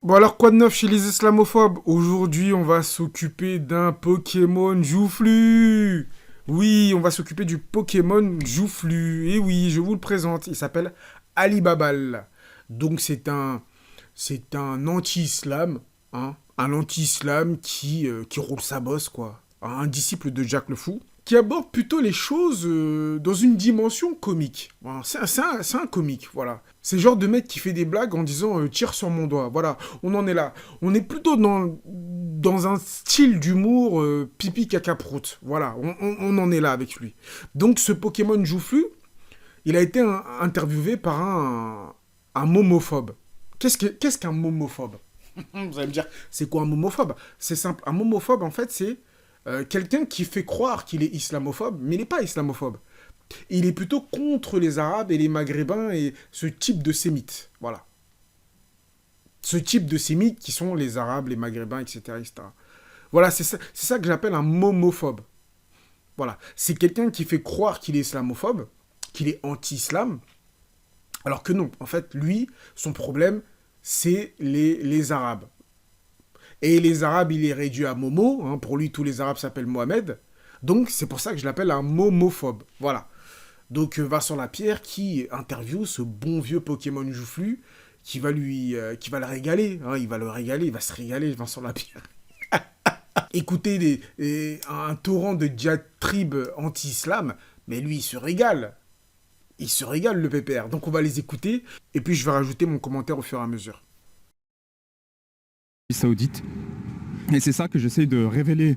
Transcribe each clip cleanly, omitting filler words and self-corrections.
Bon alors quoi de neuf chez les islamophobes? Aujourd'hui on va s'occuper d'un Pokémon joufflu. Oui, on va s'occuper du Pokémon joufflu. Et oui, je vous le présente, il s'appelle Alibabal. Donc c'est un anti-islam, hein, un anti-islam qui roule sa bosse quoi. Un disciple de Jack le Fou qui aborde plutôt les choses dans une dimension comique. Voilà, c'est un comique, voilà. C'est le genre de mec qui fait des blagues en disant tire sur mon doigt. Voilà, on en est là. On est plutôt dans un style d'humour pipi caca prout. Voilà, on en est là avec lui. Donc ce Pokémon joufflu, il a été interviewé par un momophobe. Qu'est-ce qu'un momophobe? Vous allez me dire, c'est quoi un momophobe? C'est simple. Un momophobe, en fait, c'est quelqu'un qui fait croire qu'il est islamophobe, mais il n'est pas islamophobe. Il est plutôt contre les Arabes et les Maghrébins et ce type de sémites. Voilà. Ce type de sémites qui sont les Arabes, les Maghrébins, etc. etc. Voilà, c'est ça que j'appelle un momophobe. Voilà. C'est quelqu'un qui fait croire qu'il est islamophobe, qu'il est anti-islam, alors que non. En fait, lui, son problème, c'est les Arabes. Et les Arabes, il est réduit à Momo. Hein. Pour lui, tous les Arabes s'appellent Mohamed. Donc, c'est pour ça que je l'appelle un momophobe. Voilà. Donc, Vincent Lapierre qui interviewe ce bon vieux Pokémon joufflu qui va le régaler. Hein. Il va le régaler, il va se régaler, Vincent Lapierre. Écoutez un torrent de diatribes anti-islam, mais lui, il se régale. Il se régale, le pépère. Donc, on va les écouter. Et puis, je vais rajouter mon commentaire au fur et à mesure. Saoudite. Et c'est ça que j'essaie de révéler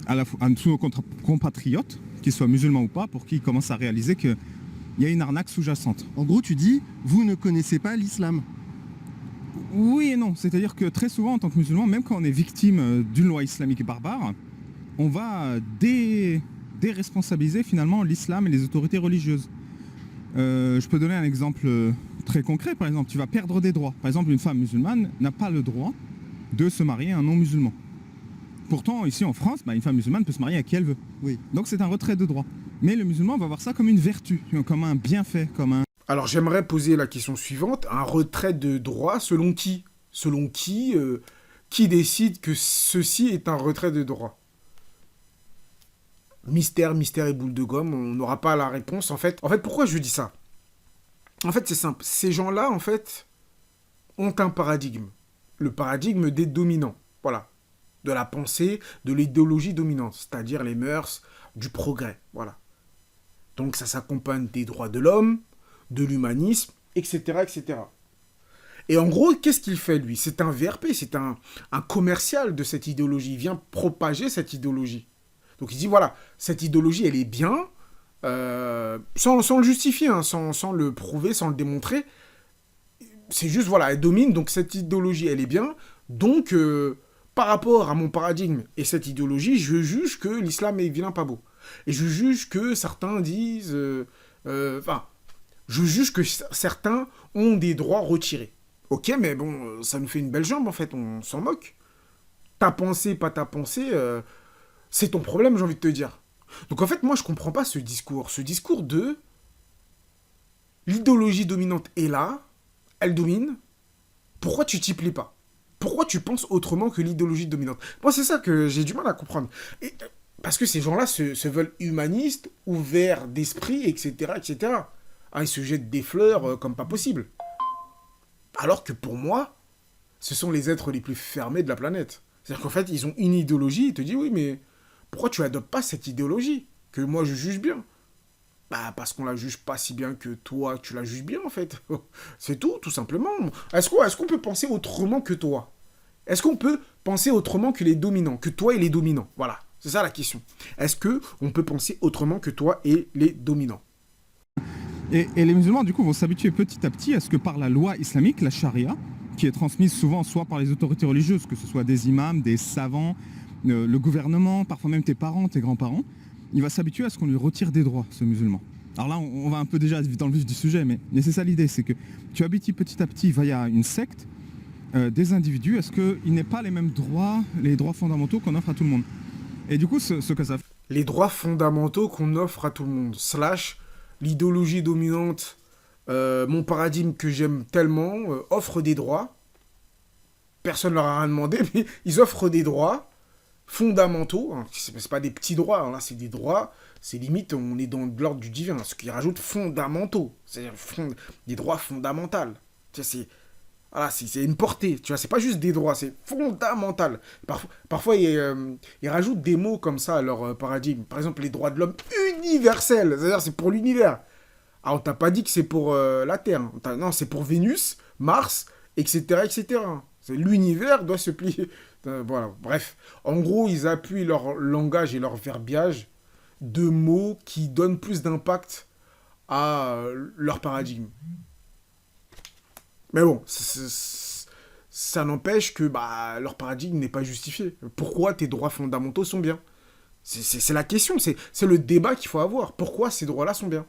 à tous nos compatriotes, qu'ils soient musulmans ou pas, pour qu'ils commencent à réaliser qu'il y a une arnaque sous-jacente. En gros, tu dis, vous ne connaissez pas l'islam. Oui et non, c'est-à-dire que très souvent en tant que musulman, même quand on est victime d'une loi islamique barbare, on va déresponsabiliser finalement l'islam et les autorités religieuses. Je peux donner un exemple très concret, par exemple, tu vas perdre des droits. Par exemple, une femme musulmane n'a pas le droit de se marier à un non-musulman. Pourtant, ici en France, une femme musulmane peut se marier à qui elle veut. Oui. Donc c'est un retrait de droit. Mais le musulman va voir ça comme une vertu, comme un bienfait, comme un... Alors j'aimerais poser la question suivante. Un retrait de droit selon qui? Selon qui décide que ceci est un retrait de droit? Mystère, mystère et boule de gomme, on n'aura pas la réponse en fait. En fait, pourquoi je dis ça? En fait, c'est simple. Ces gens-là, en fait, ont un paradigme. Le paradigme des dominants. Voilà. De la pensée, de l'idéologie dominante. C'est-à-dire les mœurs, du progrès. Voilà. Donc ça s'accompagne des droits de l'homme, de l'humanisme, etc., etc. Et en gros, qu'est-ce qu'il fait, lui? C'est un VRP, c'est un commercial de cette idéologie. Il vient propager cette idéologie. Donc il dit, voilà, cette idéologie, elle est bien, sans le justifier, hein, sans le prouver, sans le démontrer. C'est juste, voilà, elle domine, donc cette idéologie, elle est bien. Donc, par rapport à mon paradigme et cette idéologie, je juge que l'islam est vilain, pas beau. Et je juge que certains disent... je juge que certains ont des droits retirés. Ok, mais bon, ça nous fait une belle jambe, en fait, on s'en moque. Ta pensée, pas ta pensée, c'est ton problème, j'ai envie de te dire. Donc en fait, moi, je comprends pas ce discours. Ce discours de l'idéologie dominante est là, elle domine, pourquoi tu t'y plais pas? Pourquoi tu penses autrement que l'idéologie dominante? Moi, c'est ça que j'ai du mal à comprendre. Et, parce que ces gens-là se veulent humanistes, ouverts d'esprit, etc., etc. Ah, ils se jettent des fleurs comme pas possible. Alors que pour moi, ce sont les êtres les plus fermés de la planète. C'est-à-dire qu'en fait, ils ont une idéologie, ils te disent, oui, mais pourquoi tu adoptes pas cette idéologie que moi je juge bien? Bah, parce qu'on la juge pas si bien que toi, tu la juges bien, en fait. C'est tout simplement. Est-ce qu'on peut penser autrement que toi? Est-ce qu'on peut penser autrement que les dominants, que toi et les dominants? Voilà, c'est ça la question. Est-ce que on peut penser autrement que toi et les dominants? Et les musulmans, du coup, vont s'habituer petit à petit à ce que par la loi islamique, la charia, qui est transmise souvent soit par les autorités religieuses, que ce soit des imams, des savants, le gouvernement, parfois même tes parents, tes grands-parents, il va s'habituer à ce qu'on lui retire des droits, ce musulman. Alors là, on va un peu déjà dans le vif du sujet, mais c'est ça l'idée, c'est que tu habitues petit à petit via une secte des individus à ce qu'ils n'aient pas les mêmes droits, les droits fondamentaux qu'on offre à tout le monde. Et du coup, ce que ça fait... Les droits fondamentaux qu'on offre à tout le monde, slash l'idéologie dominante, mon paradigme que j'aime tellement, offre des droits, personne leur a rien demandé, mais ils offrent des droits fondamentaux. Hein. C'est pas des petits droits, hein, là, c'est des droits. C'est limite, on est dans l'ordre du divin. Ce qui rajoute fondamentaux. C'est-à-dire des droits fondamentaux. Tu sais, voilà, c'est une portée. Tu vois, c'est pas juste des droits, c'est fondamental. Parfois ils rajoutent des mots comme ça à leur paradigme. Par exemple, les droits de l'homme universels. C'est-à-dire, c'est pour l'univers. Ah, on t'a pas dit que c'est pour la Terre. Non, c'est pour Vénus, Mars, etc., etc. L'univers doit se plier. Voilà, bref. En gros, ils appuient leur langage et leur verbiage de mots qui donnent plus d'impact à leur paradigme. Mais bon, ça n'empêche que leur paradigme n'est pas justifié. Pourquoi tes droits fondamentaux sont bien? C'est la question, c'est le débat qu'il faut avoir. Pourquoi ces droits-là sont bien?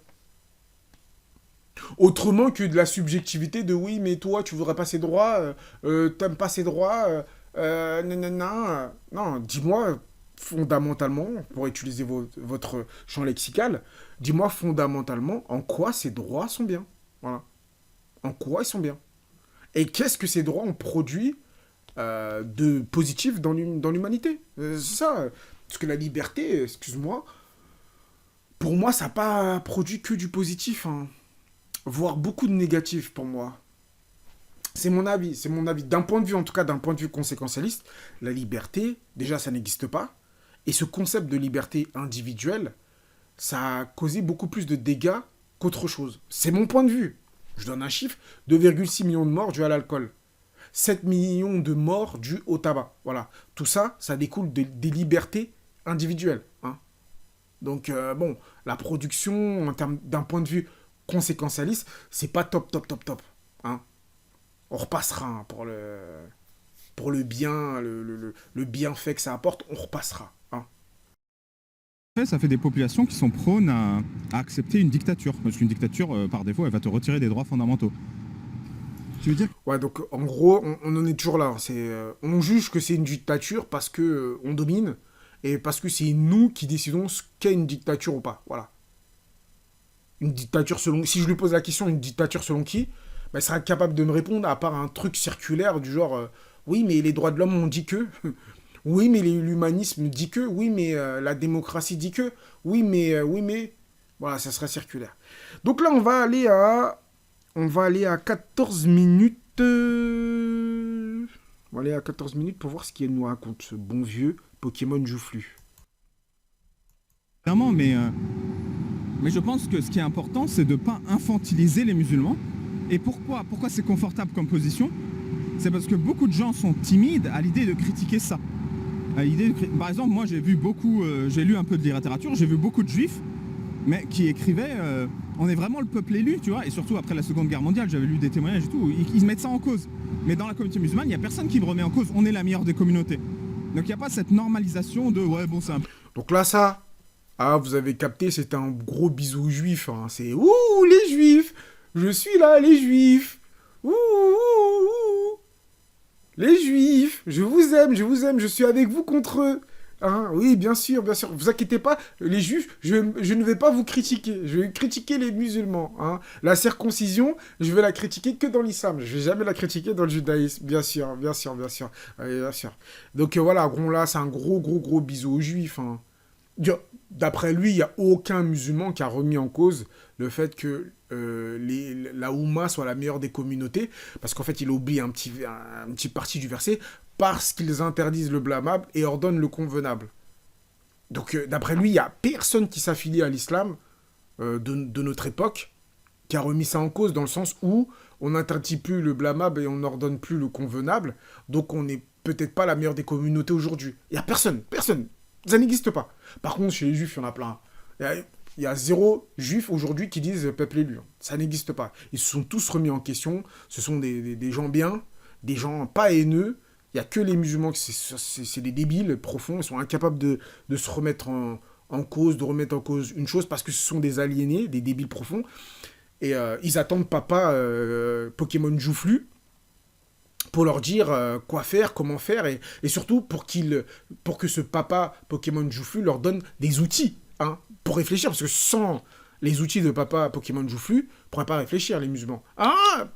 Autrement que de la subjectivité de oui, mais toi, tu voudrais pas ces droits, t'aimes pas ces droits, nanana. Non, dis-moi fondamentalement, pour utiliser votre champ lexical, dis-moi fondamentalement en quoi ces droits sont bien. Voilà. En quoi ils sont bien. Et qu'est-ce que ces droits ont produit de positif dans l'humanité? C'est ça. Parce que la liberté, excuse-moi, pour moi, ça n'a pas produit que du positif. Hein. Voire beaucoup de négatif pour moi. C'est mon avis, c'est mon avis. D'un point de vue, en tout cas d'un point de vue conséquentialiste, la liberté, déjà, ça n'existe pas. Et ce concept de liberté individuelle, ça a causé beaucoup plus de dégâts qu'autre chose. C'est mon point de vue. Je donne un chiffre, 2,6 millions de morts dus à l'alcool. 7 millions de morts dus au tabac. Voilà. Tout ça, ça découle des libertés individuelles. Hein. Donc, bon, la production, d'un point de vue conséquentialiste, c'est pas top. Hein. On repassera hein, pour le bien, le bienfait que ça apporte, on repassera. Hein. Ça fait des populations qui sont prônes à accepter une dictature. Parce qu'une dictature, par défaut, elle va te retirer des droits fondamentaux. Tu veux dire Ouais, donc en gros, on en est toujours là. On juge que c'est une dictature parce que on domine et parce que c'est nous qui décidons ce qu'est une dictature ou pas. Voilà. Une dictature selon... Si je lui pose la question, une dictature selon qui, elle sera capable de me répondre à part un truc circulaire du genre oui, mais les droits de l'homme ont dit que... oui, mais l'humanisme dit que... Oui, mais la démocratie dit que... Oui, mais... Voilà, ça sera circulaire. Donc là, on va aller à 14 minutes... On va aller à 14 minutes pour voir ce qu'il nous raconte, ce bon vieux Pokémon Joufflu. Clairement, mais je pense que ce qui est important, c'est de ne pas infantiliser les musulmans. Et pourquoi c'est confortable comme position? C'est parce que beaucoup de gens sont timides à l'idée de critiquer ça. Par exemple, moi j'ai lu un peu de littérature, j'ai vu beaucoup de juifs, mais qui écrivaient on est vraiment le peuple élu, tu vois, et surtout après la Seconde Guerre mondiale, j'avais lu des témoignages et tout, ils mettent ça en cause. Mais dans la communauté musulmane, il n'y a personne qui me remet en cause, on est la meilleure des communautés. Donc il n'y a pas cette normalisation de ouais, bon, c'est un... Donc là, ça, vous avez capté, c'est un gros bisou juif. Hein. C'est ouh, les juifs, je suis là, les juifs. Ouh. Les juifs, je vous aime, je suis avec vous contre eux. Hein, oui, bien sûr, vous inquiétez pas, les juifs, je ne vais pas vous critiquer, je vais critiquer les musulmans. Hein. La circoncision, je vais la critiquer que dans l'islam, je vais jamais la critiquer dans le judaïsme, bien sûr. Allez, bien sûr. Donc voilà, là, c'est un gros bisou aux juifs. Hein. D'après lui, il n'y a aucun musulman qui a remis en cause le fait que la Oumma soit la meilleure des communautés, parce qu'en fait, il oublie un petit parti du verset, parce qu'ils interdisent le blâmable et ordonnent le convenable. Donc, d'après lui, il n'y a personne qui s'affilie à l'islam de notre époque qui a remis ça en cause, dans le sens où on n'interdit plus le blâmable et on n'ordonne plus le convenable, donc on n'est peut-être pas la meilleure des communautés aujourd'hui. Il n'y a personne. Ça n'existe pas. Par contre, chez les juifs, il y en a plein. Il y a 0 juifs aujourd'hui qui disent peuple élu. Ça n'existe pas. Ils se sont tous remis en question. Ce sont des gens bien, des gens pas haineux. Il n'y a que les musulmans, c'est des débiles profonds. Ils sont incapables de se remettre en cause, de remettre en cause une chose parce que ce sont des aliénés, des débiles profonds. Et ils attendent papa Pokémon Joufflu pour leur dire quoi faire, comment faire, et surtout pour que ce papa Pokémon Joufflu leur donne des outils hein, pour réfléchir, parce que sans les outils de papa Pokémon Joufflu, ils ne pourraient pas réfléchir, les musulmans. Ah,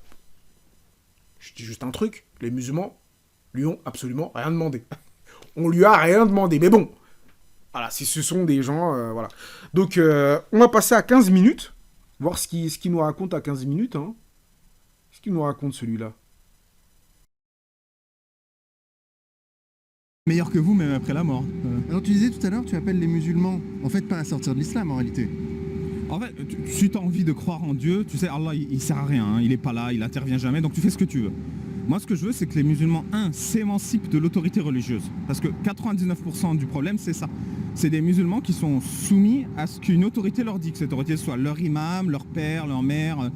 je dis juste un truc, les musulmans, lui ont absolument rien demandé. On lui a rien demandé. Mais bon, voilà, ce sont des gens, voilà. Donc, on va passer à 15 minutes, voir ce qu'il nous raconte à 15 minutes. Hein. Ce qu'il nous raconte, celui-là. Meilleur que vous, même après la mort. Alors tu disais tout à l'heure, tu appelles les musulmans, en fait, pas à sortir de l'islam en réalité. En fait, si tu as envie de croire en Dieu, tu sais, Allah, il sert à rien, hein, il est pas là, il intervient jamais, donc tu fais ce que tu veux. Moi, ce que je veux, c'est que les musulmans, s'émancipent de l'autorité religieuse. Parce que 99% du problème, c'est ça. C'est des musulmans qui sont soumis à ce qu'une autorité leur dit, que cette autorité soit leur imam, leur père, leur mère,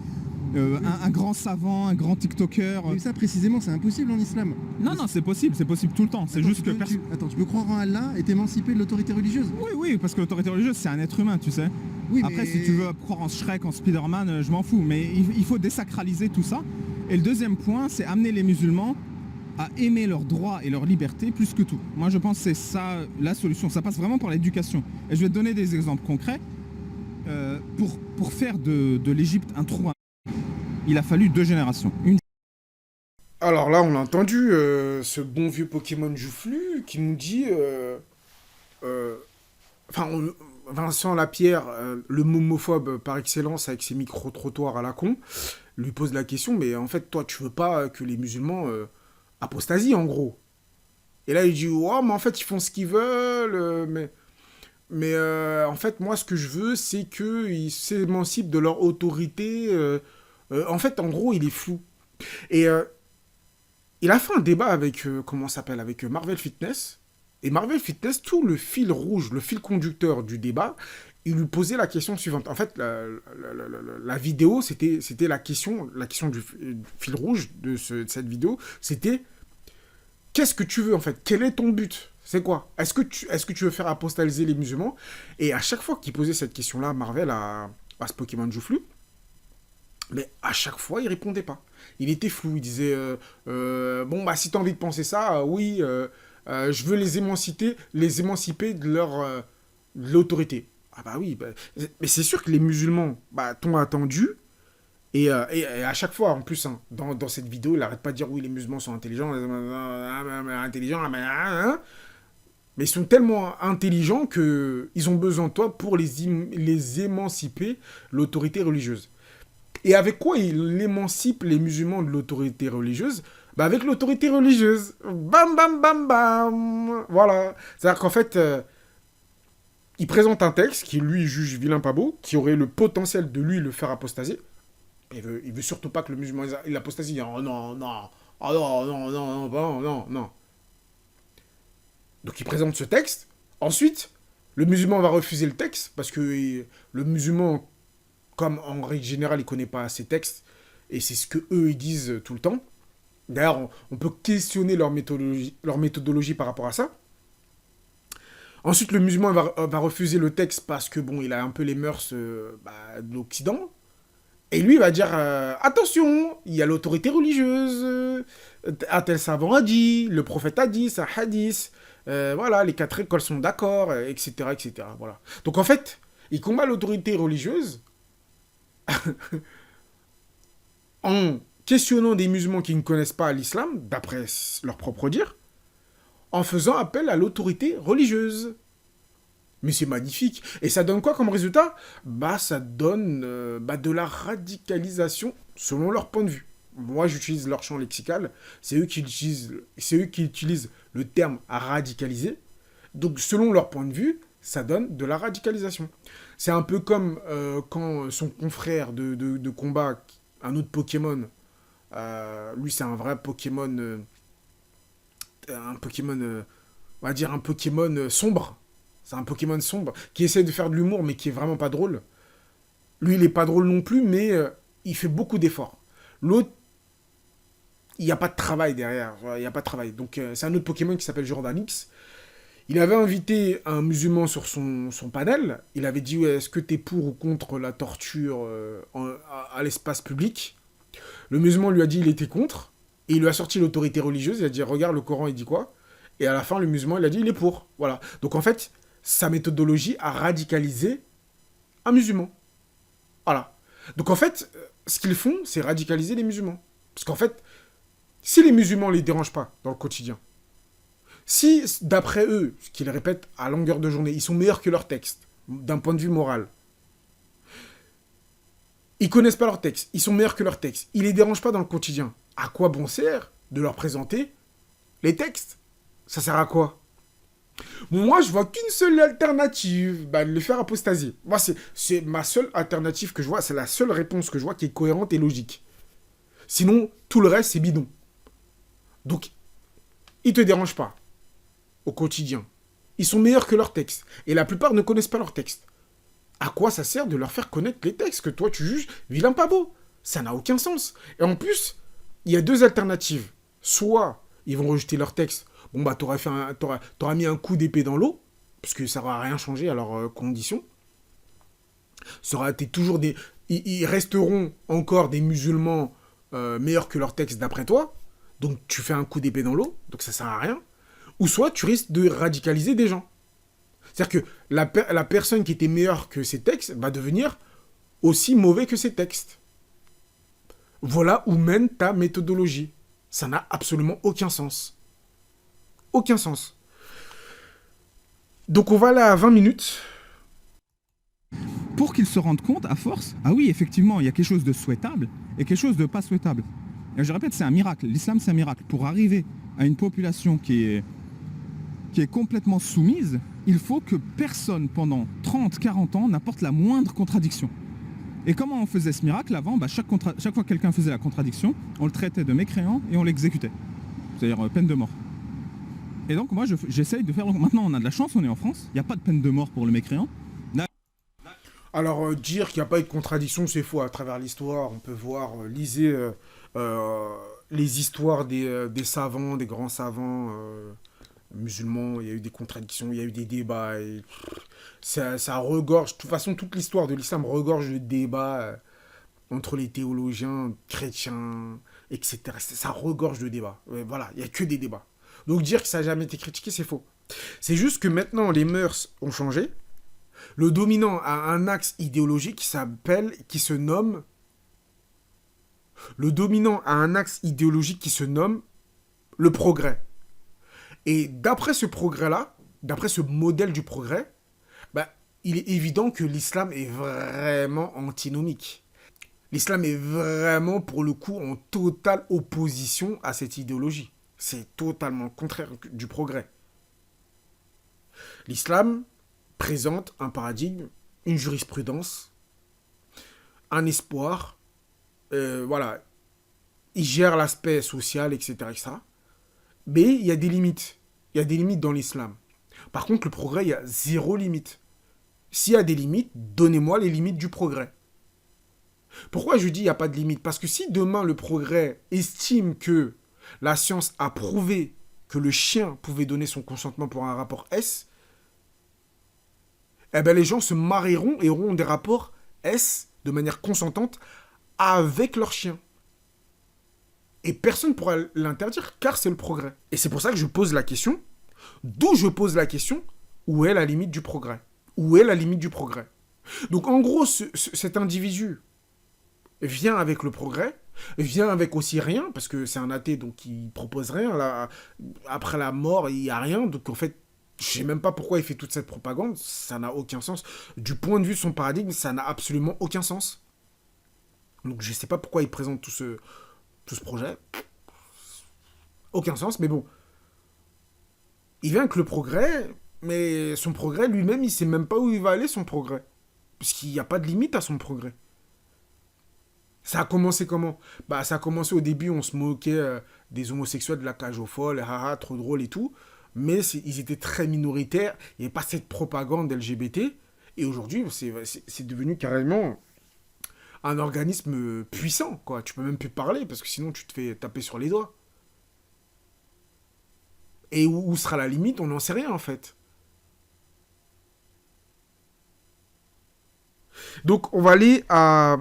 un grand savant, un grand TikToker. Mais ça, précisément, c'est impossible en islam. Non, c'est possible tout le temps. C'est Attends, juste que... Attends, tu peux croire en Allah et t'émanciper de l'autorité religieuse? Oui, parce que l'autorité religieuse, c'est un être humain, tu sais. Oui, Après, mais... si tu veux croire en Shrek, en Spider-Man, je m'en fous. Mais il faut désacraliser tout ça. Et le deuxième point, c'est amener les musulmans à aimer leurs droits et leurs libertés plus que tout. Moi, je pense que c'est ça la solution. Ça passe vraiment par l'éducation. Et je vais te donner des exemples concrets. Pour faire de l'Égypte un trou, il a fallu 2 générations. Alors là, on l'a entendu, ce bon vieux Pokémon Joufflu qui nous dit... Vincent Lapierre, le momophobe par excellence avec ses micro-trottoirs à la con, lui pose la question, mais en fait, toi, tu veux pas que les musulmans apostasient, en gros. Et là, il dit, oh, mais en fait, ils font ce qu'ils veulent, mais en fait, moi, ce que je veux, c'est qu'ils s'émancipent de leur autorité. En fait, en gros, il est flou. Et il a fait un débat avec, comment ça s'appelle, avec Marvel Fitness. Et Marvel Fitness, tout le fil rouge, le fil conducteur du débat, il lui posait la question suivante. En fait, la vidéo, c'était la question du fil rouge de cette vidéo, c'était qu'est-ce que tu veux en fait? Quel est ton but? C'est quoi? Est-ce que tu veux faire apostoliser les musulmans? Et à chaque fois qu'il posait cette question-là, Marvel à ce Pokémon Joufflu, mais à chaque fois, il répondait pas. Il était flou. Il disait bon, bah, si tu as envie de penser ça, oui, je veux les émanciper de de l'autorité. Ah, bah oui. Mais c'est sûr que les musulmans t'ont attendu. Et à chaque fois, en plus, hein, dans cette vidéo, il n'arrête pas de dire oui, les musulmans sont intelligents. Mais ils sont tellement intelligents qu'ils ont besoin de toi pour les émanciper de l'autorité religieuse. Et avec quoi il émancipe les musulmans de l'autorité religieuse? Avec l'autorité religieuse. Bam, bam, bam, bam. Voilà. C'est-à-dire qu'en fait, il présente un texte qui, lui, juge vilain pas beau, qui aurait le potentiel de, lui, le faire apostasier. Il veut surtout pas que le musulman il apostasie. Oh non, non. Oh non, non, non, non, non, non. Donc il présente ce texte. Ensuite, le musulman va refuser le texte, parce que le musulman, comme en règle générale, il ne connaît pas ces textes, et c'est ce qu'eux, ils disent tout le temps. D'ailleurs, on peut questionner leur méthodologie par rapport à ça. Ensuite, le musulman va refuser le texte parce que, bon, il a un peu les mœurs de l'Occident. Et lui, il va dire, attention, il y a l'autorité religieuse, un tel savant a dit, le prophète a dit, c'est un hadith, voilà, les 4 écoles sont d'accord, etc., etc., voilà. Donc, en fait, il combat l'autorité religieuse en questionnant des musulmans qui ne connaissent pas l'islam, d'après leur propre dire, en faisant appel à l'autorité religieuse. Mais c'est magnifique. Et ça donne quoi comme résultat? Ça donne de la radicalisation selon leur point de vue. Moi, j'utilise leur champ lexical. C'est eux qui utilisent le terme radicaliser. Donc, selon leur point de vue, ça donne de la radicalisation. C'est un peu comme quand son confrère de combat, un autre Pokémon, lui, c'est un vrai Pokémon... on va dire un Pokémon sombre. C'est un Pokémon sombre qui essaie de faire de l'humour, mais qui est vraiment pas drôle. Lui, il est pas drôle non plus, mais il fait beaucoup d'efforts. L'autre, il n'y a pas de travail derrière. Il n'y a pas de travail. Donc, c'est un autre Pokémon qui s'appelle Jordanix. Il avait invité un musulman sur son panel. Il avait dit, est-ce que tu es pour ou contre la torture à l'espace public? Le musulman lui a dit il était contre. Et il lui a sorti l'autorité religieuse. Il a dit, regarde, le Coran, il dit quoi? Et à la fin, le musulman, il a dit, il est pour. Voilà. Donc, en fait, sa méthodologie a radicalisé un musulman. Voilà. Donc, en fait, ce qu'ils font, c'est radicaliser les musulmans. Parce qu'en fait, Si les musulmans ne les dérangent pas dans le quotidien, si, d'après eux, ce qu'ils répètent à longueur de journée, ils sont meilleurs que leur texte, d'un point de vue moral, ils connaissent pas leur texte, ils sont meilleurs que leur texte, ils les dérangent pas dans le quotidien, à quoi bon sert de leur présenter les textes? Ça sert à quoi? Moi, je vois qu'une seule alternative, bah, de le faire apostasier. Moi, c'est ma seule alternative que je vois, c'est la seule réponse que je vois qui est cohérente et logique. Sinon, tout le reste, c'est bidon. Donc, ils te dérangent pas au quotidien. Ils sont meilleurs que leurs textes. Et la plupart ne connaissent pas leurs textes. À quoi ça sert de leur faire connaître les textes que toi, tu juges vilain pas beau? Ça n'a aucun sens. Et en plus, il y a deux alternatives. Soit, ils vont rejeter leurs textes. Bon, bah, t'auras mis un coup d'épée dans l'eau, parce que ça n'aura rien changé à leurs conditions. Ça aura été toujours des... Ils resteront encore des musulmans meilleurs que leurs textes d'après toi. Donc, tu fais un coup d'épée dans l'eau, donc ça sert à rien. Ou soit, tu risques de radicaliser des gens. C'est-à-dire que la personne qui était meilleure que ses textes va devenir aussi mauvais que ses textes. Voilà où mène ta méthodologie. Ça n'a absolument aucun sens. Aucun sens. Donc on va là à 20 minutes. Pour qu'ils se rendent compte, à force, ah oui, effectivement, il y a quelque chose de souhaitable et quelque chose de pas souhaitable. Et je répète, c'est un miracle. L'islam, c'est un miracle. Pour arriver à une population qui est complètement soumise, il faut que personne, pendant 30, 40 ans, n'apporte la moindre contradiction. Et comment on faisait ce miracle avant? Chaque fois que quelqu'un faisait la contradiction, on le traitait de mécréant et on l'exécutait. C'est-à-dire peine de mort. Et donc moi j'essaye de faire... Maintenant on a de la chance, on est en France, il n'y a pas de peine de mort pour le mécréant. Alors dire qu'il n'y a pas eu de contradiction, c'est faux. À travers l'histoire, on peut voir, lisez les histoires des savants, des grands savants musulmans. Il y a eu des contradictions, il y a eu des débats. Et ça regorge, de toute façon toute l'histoire de l'islam regorge de débats entre les théologiens chrétiens, etc. Ça regorge de débats. Voilà, il n'y a que des débats. Donc dire que ça n'a jamais été critiqué, c'est faux. C'est juste que maintenant, les mœurs ont changé. Le dominant a un axe idéologique qui se nomme... Le dominant a un axe idéologique qui se nomme le progrès. Et d'après ce progrès-là, d'après ce modèle du progrès, il est évident que l'islam est vraiment antinomique. L'islam est vraiment, pour le coup, en totale opposition à cette idéologie. C'est totalement le contraire du progrès. L'islam présente un paradigme, une jurisprudence, un espoir. Voilà. Il gère l'aspect social, etc., etc. Mais il y a des limites. Il y a des limites dans l'islam. Par contre, le progrès, il y a zéro limite. S'il y a des limites, donnez-moi les limites du progrès. Pourquoi je dis il n'y a pas de limite? Parce que si demain le progrès estime que la science a prouvé que le chien pouvait donner son consentement pour un rapport S, eh ben les gens se marieront et auront des rapports S de manière consentante avec leur chien. Et personne ne pourra l'interdire car c'est le progrès. Et c'est pour ça que je pose la question, d'où je pose la question, où est la limite du progrès? Où est la limite du progrès? Donc en gros, cet individu vient avec le progrès, vient avec aussi rien, parce que c'est un athée, donc il propose rien. Là, après la mort, il n'y a rien. Donc en fait, je ne sais même pas pourquoi il fait toute cette propagande. Ça n'a aucun sens. Du point de vue de son paradigme, ça n'a absolument aucun sens. Donc je ne sais pas pourquoi il présente tout ce projet. Aucun sens, mais bon. Il vient avec le progrès, mais son progrès lui-même, il ne sait même pas où il va aller, son progrès. Parce qu'il n'y a pas de limite à son progrès. Ça a commencé comment? Ça a commencé au début, on se moquait des homosexuels, de la cage aux folles, haha, trop drôle et tout. Mais ils étaient très minoritaires, il n'y avait pas cette propagande LGBT. Et aujourd'hui, c'est devenu carrément un organisme puissant, quoi. Tu peux même plus parler, parce que sinon tu te fais taper sur les doigts. Et où sera la limite? On n'en sait rien, en fait. Donc, on va aller à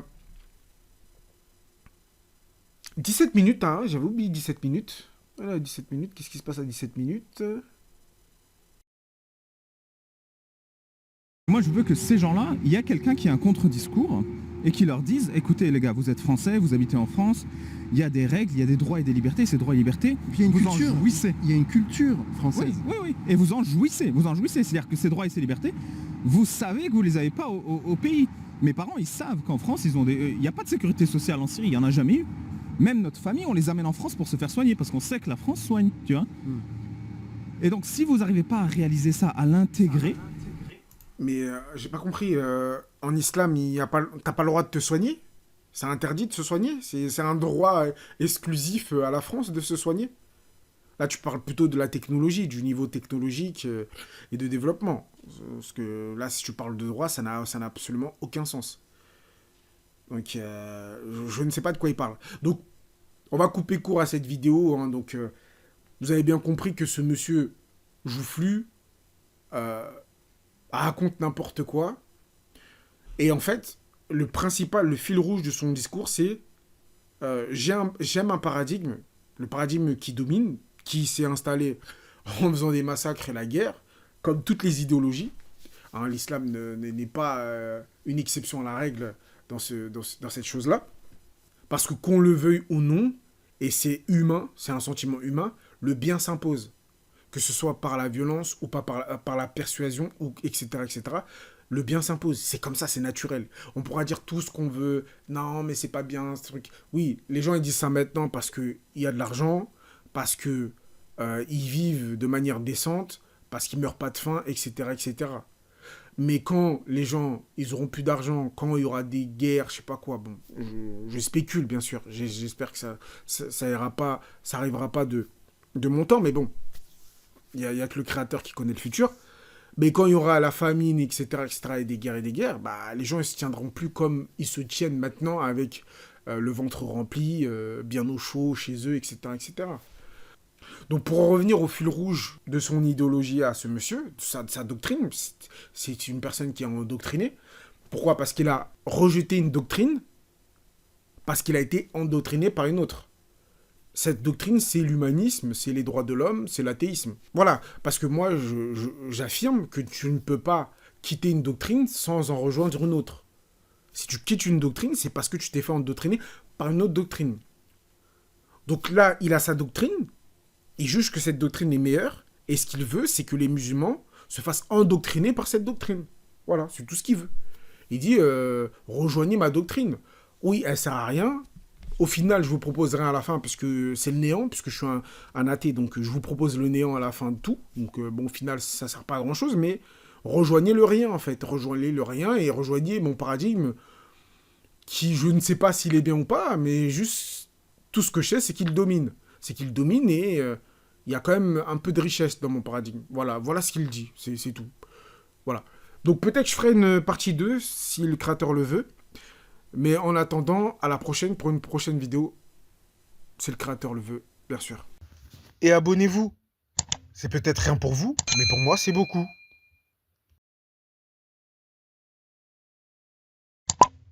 17 minutes, hein, j'avais oublié 17 minutes. Voilà, 17 minutes, qu'est-ce qui se passe à 17 minutes? Moi, je veux que ces gens-là, il y a quelqu'un qui a un contre-discours et qui leur dise, écoutez les gars, vous êtes français, vous habitez en France, il y a des règles, il y a des droits et des libertés. Ces droits et libertés, Puis il y a une vous culture. en jouissez. Il y a une culture française. Oui. Et vous en jouissez. Vous en jouissez. C'est-à-dire que ces droits et ces libertés, vous savez que vous les avez pas au pays. Mes parents, ils savent qu'en France, il n'y a pas de sécurité sociale en Syrie. Il n'y en a jamais eu. Même notre famille, on les amène en France pour se faire soigner parce qu'on sait que la France soigne, tu vois. Et donc, si vous n'arrivez pas à réaliser ça, à l'intégrer... Mais j'ai pas compris. En islam, t'as pas le droit de te soigner? C'est interdit de se soigner? C'est un droit exclusif à la France de se soigner? Là, tu parles plutôt de la technologie, du niveau technologique et de développement. Parce que là, si tu parles de droit, ça n'a absolument aucun sens. Donc, je ne sais pas de quoi il parle. Donc, on va couper court à cette vidéo. Hein. Donc, vous avez bien compris que ce monsieur Joufflu raconte n'importe quoi. Et en fait, le fil rouge de son discours, c'est j'aime un paradigme, le paradigme qui domine, qui s'est installé en faisant des massacres et la guerre, comme toutes les idéologies. Hein, l'islam n'est pas une exception à la règle dans cette chose-là. Parce que qu'on le veuille ou non, et c'est humain, c'est un sentiment humain, le bien s'impose. Que ce soit par la violence ou pas par la persuasion, ou etc., etc., le bien s'impose. C'est comme ça, c'est naturel. On pourra dire tout ce qu'on veut. Non, mais c'est pas bien, ce truc. Oui, les gens, ils disent ça maintenant parce qu'il y a de l'argent, parce que ils vivent de manière décente, parce qu'ils meurent pas de faim, etc., etc. Mais quand les gens, ils auront plus d'argent, quand il y aura des guerres, je sais pas quoi, bon, je spécule, bien sûr. J'espère que ça ira pas, ça arrivera pas de mon temps, mais bon. Il y a que le créateur qui connaît le futur. Mais quand il y aura la famine, etc., etc., et des guerres, bah, les gens ne se tiendront plus comme ils se tiennent maintenant avec le ventre rempli, bien au chaud chez eux, etc., etc. Donc pour en revenir au fil rouge de son idéologie à ce monsieur, de sa doctrine, c'est une personne qui est endoctrinée. Pourquoi? Parce qu'il a rejeté une doctrine, parce qu'il a été endoctriné par une autre. Cette doctrine, c'est l'humanisme, c'est les droits de l'homme, c'est l'athéisme. Voilà, parce que moi, j'affirme que tu ne peux pas quitter une doctrine sans en rejoindre une autre. Si tu quittes une doctrine, c'est parce que tu t'es fait endoctriner par une autre doctrine. Donc là, il a sa doctrine, il juge que cette doctrine est meilleure, et ce qu'il veut, c'est que les musulmans se fassent endoctriner par cette doctrine. Voilà, c'est tout ce qu'il veut. Il dit, rejoignez ma doctrine. Oui, elle sert à rien. Au final, je vous propose rien à la fin, parce que c'est le néant, puisque je suis un athée, donc je vous propose le néant à la fin de tout. Donc bon, au final, ça sert pas à grand-chose, mais rejoignez le rien, en fait. Rejoignez le rien et rejoignez mon paradigme, qui, je ne sais pas s'il est bien ou pas, mais juste, tout ce que je sais, c'est qu'il domine. C'est qu'il domine et il y a quand même un peu de richesse dans mon paradigme. Voilà ce qu'il dit, c'est tout. Voilà. Donc peut-être que je ferai une partie 2, si le créateur le veut. Mais en attendant, à la prochaine pour une prochaine vidéo. Si le créateur le veut, bien sûr. Et abonnez-vous. C'est peut-être rien pour vous, mais pour moi, c'est beaucoup.